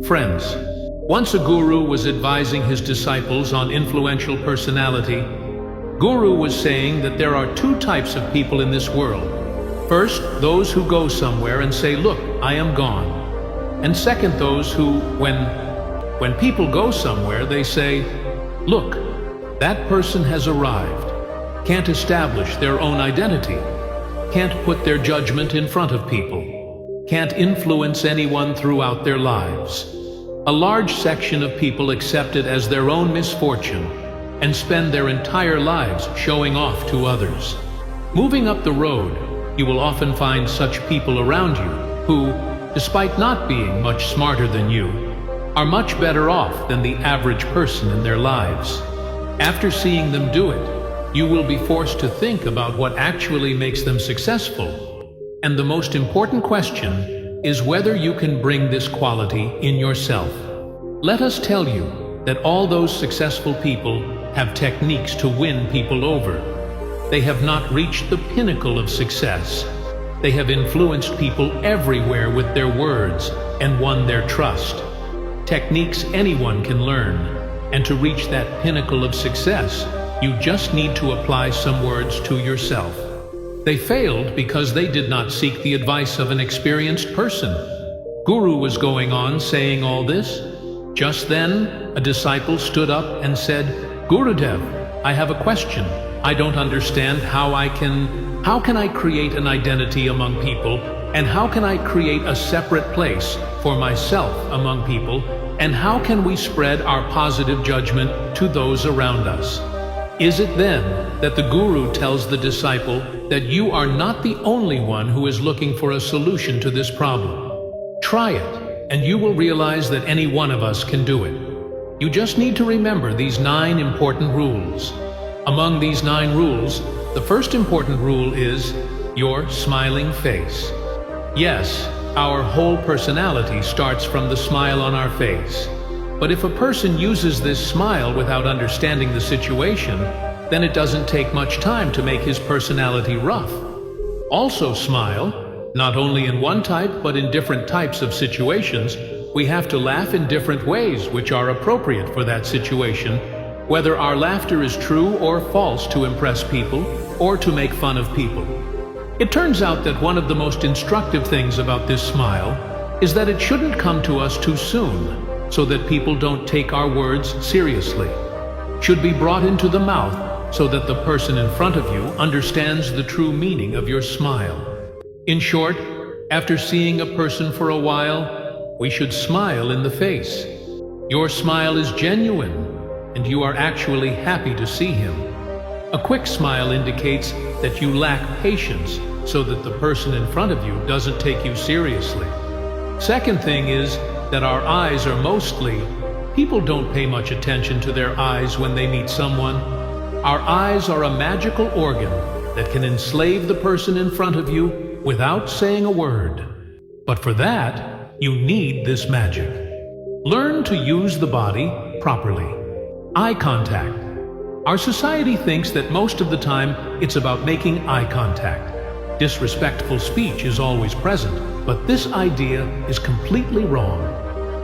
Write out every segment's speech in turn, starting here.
Friends, once a guru was advising his disciples on influential personality. Guru was saying that there are two types of people in this world. First, those who go somewhere and say, "Look, I am gone." And second, those who, when people go somewhere, they say, "Look, that person has arrived," can't establish their own identity, can't put their judgment in front of people, can't influence anyone throughout their lives. A large section of people accept it as their own misfortune and spend their entire lives showing off to others. Moving up the road, you will often find such people around you who, despite not being much smarter than you, are much better off than the average person in their lives. After seeing them do it, you will be forced to think about what actually makes them successful. And the most important question is whether you can bring this quality in yourself. Let us tell you that all those successful people have techniques to win people over. They have not reached the pinnacle of success. They have influenced people everywhere with their words and won their trust. Techniques anyone can learn, and to reach that pinnacle of success, you just need to apply some words to yourself. They failed because they did not seek the advice of an experienced person. Guru was going on saying all this. Just then, a disciple stood up and said, "Gurudev, I have a question. I don't understand how can I create an identity among people, and how can I create a separate place for myself among people, and how can we spread our positive judgment to those around us?" Is it then that the Guru tells the disciple that you are not the only one who is looking for a solution to this problem? Try it, and you will realize that any one of us can do it. You just need to remember these 9 important rules. Among these 9 rules, the first important rule is your smiling face. Yes, our whole personality starts from the smile on our face. But if a person uses this smile without understanding the situation, then it doesn't take much time to make his personality rough. Also smile, not only in one type but in different types of situations. We have to laugh in different ways which are appropriate for that situation, whether our laughter is true or false to impress people or to make fun of people. It turns out that one of the most instructive things about this smile is that it shouldn't come to us too soon, so that people don't take our words seriously. Should be brought into the mouth so that the person in front of you understands the true meaning of your smile. In short, after seeing a person for a while, we should smile in the face. Your smile is genuine, and you are actually happy to see him. A quick smile indicates that you lack patience, so that the person in front of you doesn't take you seriously. Second thing is that our eyes are people don't pay much attention to their eyes when they meet someone. Our eyes are a magical organ that can enslave the person in front of you without saying a word. But for that, you need this magic. Learn to use the body properly. Eye contact. Our society thinks that most of the time it's about making eye contact. Disrespectful speech is always present, but this idea is completely wrong.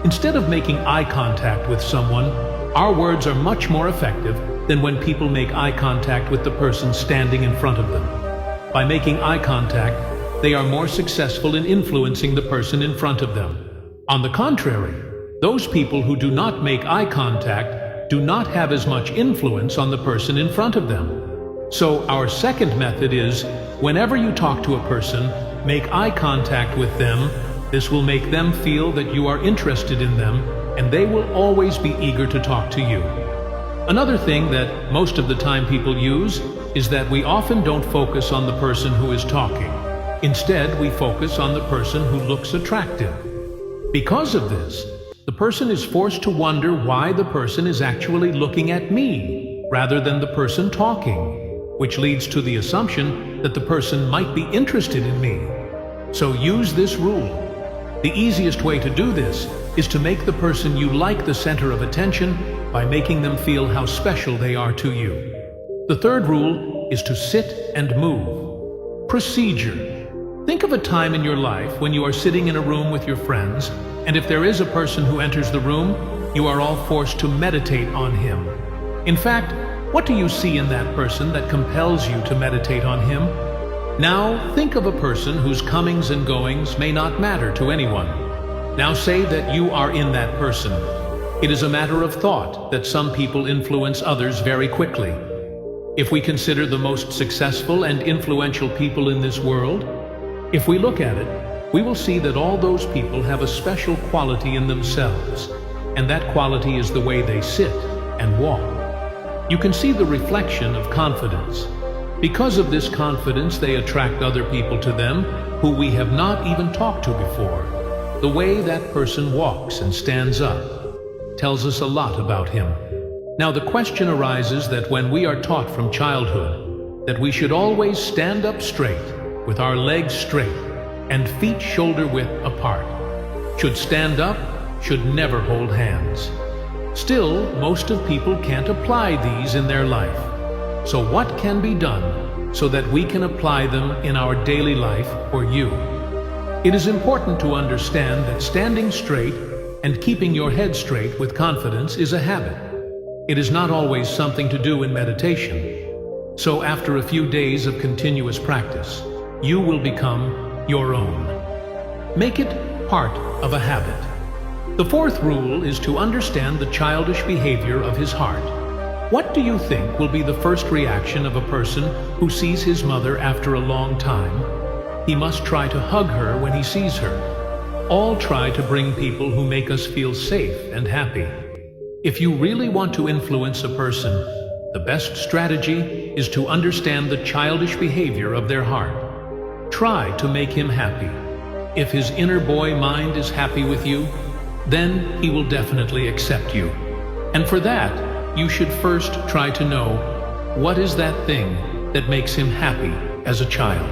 Instead of making eye contact with someone, our words are much more effective than when people make eye contact with the person standing in front of them. By making eye contact, they are more successful in influencing the person in front of them. On the contrary, those people who do not make eye contact do not have as much influence on the person in front of them. So our second method is, whenever you talk to a person, make eye contact with them. This will make them feel that you are interested in them, and they will always be eager to talk to you. Another thing that most of the time people use is that we often don't focus on the person who is talking. Instead, we focus on the person who looks attractive. Because of this, the person is forced to wonder why the person is actually looking at me rather than the person talking, which leads to the assumption that the person might be interested in me. So use this rule. The easiest way to do this is to make the person you like the center of attention by making them feel how special they are to you. The third rule is to sit and move. Procedure. Think of a time in your life when you are sitting in a room with your friends, and if there is a person who enters the room, you are all forced to meditate on him. In fact, what do you see in that person that compels you to meditate on him? Now, think of a person whose comings and goings may not matter to anyone. Now say that you are in that person. It is a matter of thought that some people influence others very quickly. If we consider the most successful and influential people in this world, if we look at it, we will see that all those people have a special quality in themselves, and that quality is the way they sit and walk. You can see the reflection of confidence. Because of this confidence, they attract other people to them who we have not even talked to before. The way that person walks and stands up tells us a lot about him. Now the question arises that when we are taught from childhood that we should always stand up straight, with our legs straight, and feet shoulder-width apart, should stand up, should never hold hands. Still, most of people can't apply these in their life. So what can be done so that we can apply them in our daily life for you? It is important to understand that standing straight and keeping your head straight with confidence is a habit. It is not always something to do in meditation. So after a few days of continuous practice, you will become your own. Make it part of a habit. The fourth rule is to understand the childish behavior of his heart. What do you think will be the first reaction of a person who sees his mother after a long time? He must try to hug her when he sees her. All try to bring people who make us feel safe and happy. If you really want to influence a person, the best strategy is to understand the childish behavior of their heart. Try to make him happy. If his inner boy mind is happy with you, then he will definitely accept you. And for that, you should first try to know what is that thing that makes him happy as a child.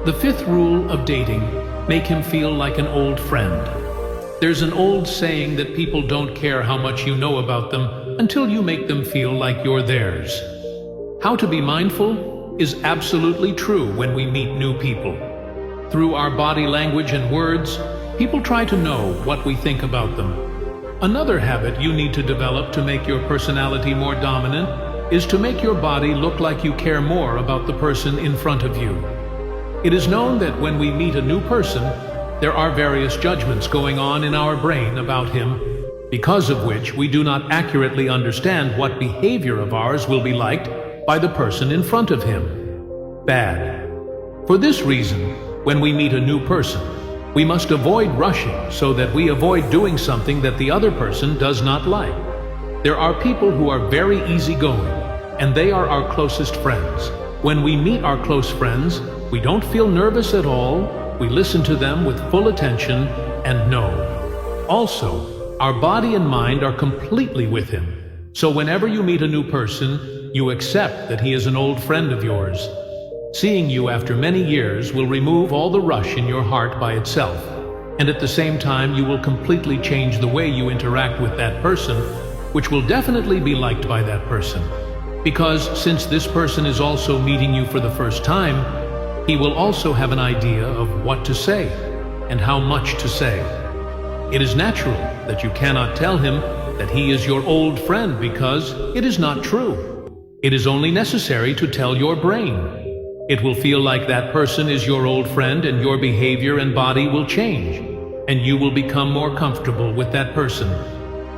The fifth rule of dating, make him feel like an old friend. There's an old saying that people don't care how much you know about them until you make them feel like you're theirs. How to be mindful is absolutely true when we meet new people. Through our body language and words, people try to know what we think about them. Another habit you need to develop to make your personality more dominant is to make your body look like you care more about the person in front of you. It is known that when we meet a new person, there are various judgments going on in our brain about him, because of which we do not accurately understand what behavior of ours will be liked by the person in front of him. Bad. For this reason, when we meet a new person, we must avoid rushing so that we avoid doing something that the other person does not like. There are people who are very easygoing, and they are our closest friends. When we meet our close friends, we don't feel nervous at all, we listen to them with full attention and know. Also, our body and mind are completely with him. So whenever you meet a new person, you accept that he is an old friend of yours. Seeing you after many years will remove all the rush in your heart by itself, and at the same time you will completely change the way you interact with that person, which will definitely be liked by that person. Because since this person is also meeting you for the first time, he will also have an idea of what to say and how much to say. It is natural that you cannot tell him that he is your old friend because it is not true. It is only necessary to tell your brain. It will feel like that person is your old friend and your behavior and body will change, and you will become more comfortable with that person.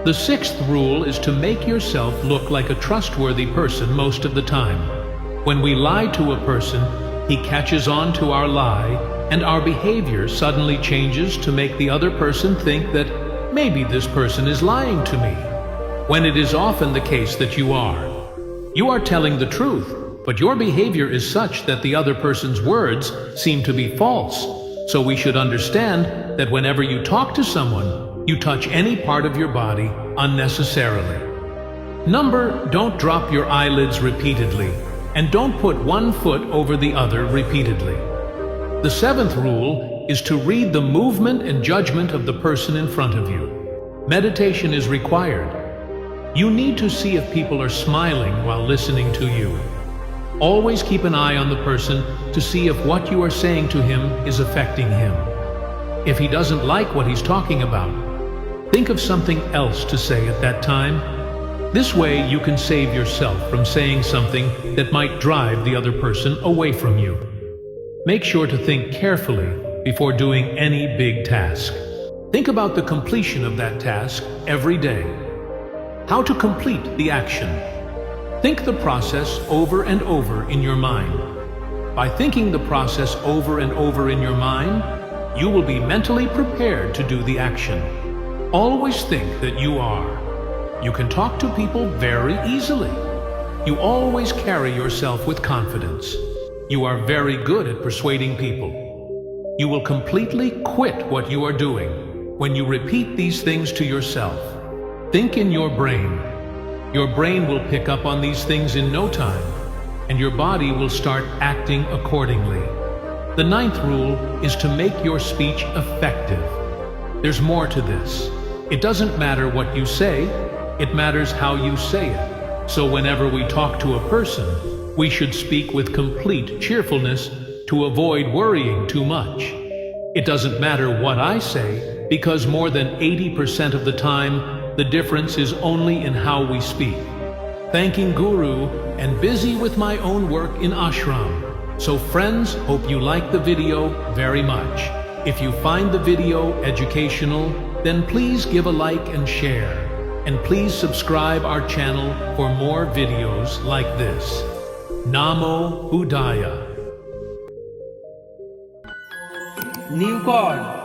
The sixth rule is to make yourself look like a trustworthy person most of the time. When we lie to a person, he catches on to our lie, and our behavior suddenly changes to make the other person think that maybe this person is lying to me, when it is often the case that you are. You are telling the truth, but your behavior is such that the other person's words seem to be false. So we should understand that whenever you talk to someone, you touch any part of your body unnecessarily. Don't drop your eyelids repeatedly, and don't put one foot over the other repeatedly. The seventh rule is to read the movement and judgment of the person in front of you. Meditation is required. You need to see if people are smiling while listening to you. Always keep an eye on the person to see if what you are saying to him is affecting him. If he doesn't like what he's talking about, think of something else to say at that time. This way you can save yourself from saying something that might drive the other person away from you. Make sure to think carefully before doing any big task. Think about the completion of that task every day. How to complete the action. Think the process over and over in your mind. By thinking the process over and over in your mind, you will be mentally prepared to do the action. Always think that you are. You can talk to people very easily. You always carry yourself with confidence. You are very good at persuading people. You will completely quit what you are doing when you repeat these things to yourself. Think in your brain. Your brain will pick up on these things in no time, and your body will start acting accordingly. The 9th rule is to make your speech effective. There's more to this. It doesn't matter what you say, it matters how you say it. So whenever we talk to a person, we should speak with complete cheerfulness to avoid worrying too much. It doesn't matter what I say, because more than 80% of the time, the difference is only in how we speak. Thanking Guru and busy with my own work in ashram. So friends, hope you like the video very much. If you find the video educational, then please give a like and share. And please subscribe our channel for more videos like this. Namo Buddhaya. Newkon.